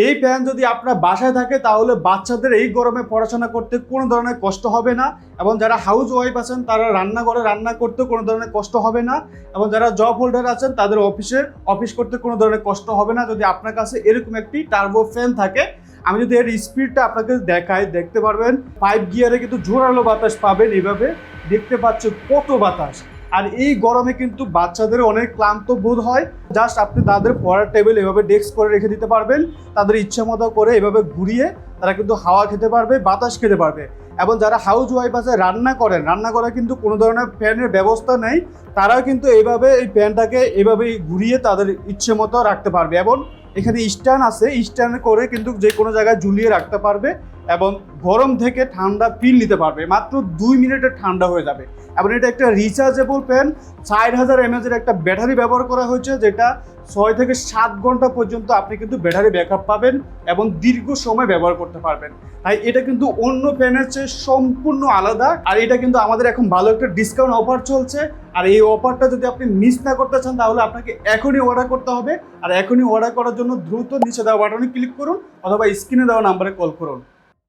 এই ফ্যান যদি আপনার বাসায় থাকে তাহলে বাচ্চাদের এই গরমে পড়াশোনা করতে কোনো ধরনের কষ্ট হবে না, এবং যারা হাউস ওয়াইফ আছেন তারা রান্নাঘরে রান্না করতে কোনো ধরনের কষ্ট হবে না, এবং যারা জব হোল্ডার আছেন তাদের অফিস করতে কোনো ধরনের কষ্ট হবে না যদি আপনার কাছে এরকম একটি টার্বো ফ্যান থাকে। আমি যদি এর স্পিডটা আপনাকে দেখাই, দেখতে পারবেন 5 গিয়ারে কিন্তু জোরালো বাতাস পাবেন। এইভাবে দেখতে পাচ্ছেন কত বাতাস। আর এই গরমে কিন্তু বাচ্চাদের অনেক ক্লান্ত বোধ হয়, জাস্ট আপনি তাদের পড়ার টেবিল এভাবে ডেস্ক করে রেখে দিতে পারবেন, তাদের ইচ্ছে মতো করে এভাবে ঘুরিয়ে তারা কিন্তু হাওয়া খেতে পারবে, বাতাস খেতে পারবে। এবং যারা হাউস ওয়াইফ আছে রান্না করে কিন্তু কোনো ধরনের ফ্যানের ব্যবস্থা নেই, তারাও কিন্তু এইভাবে এই ফ্যানটাকে এভাবেই ঘুরিয়ে তাদের ইচ্ছে মতো রাখতে পারবে। এবং এখানে স্ট্যান্ড আছে, স্ট্যান্ড করে কিন্তু যে কোনো জায়গায় ঝুলিয়ে রাখতে পারবে এবং গরম থেকে ঠান্ডা ফিল নিতে পারবে। মাত্র 2 মিনিটে ঠান্ডা হয়ে যাবে। এবং এটা একটা রিচার্জেবল ফ্যান, 4000 mAh এর একটা ব্যাটারি ব্যবহার করা হয়েছে, যেটা 6 থেকে 7 ঘন্টা পর্যন্ত আপনি কিন্তু ব্যাটারি ব্যাকআপ পাবেন এবং দীর্ঘ সময় ব্যবহার করতে পারবেন। তাই এটা কিন্তু অন্য ফ্যানের চেয়ে সম্পূর্ণ আলাদা। আর এটা কিন্তু আমাদের এখন ভালো একটা ডিসকাউন্ট অফার চলছে। আর এই অফারটা যদি আপনি মিস না করতে চান তাহলে আপনাকে এখনই অর্ডার করতে হবে। আর এখনই অর্ডার করার জন্য দ্রুত নিচে দেওয়া বাটনে ক্লিক করুন অথবা স্ক্রিনে দেওয়া নাম্বারে কল করুন।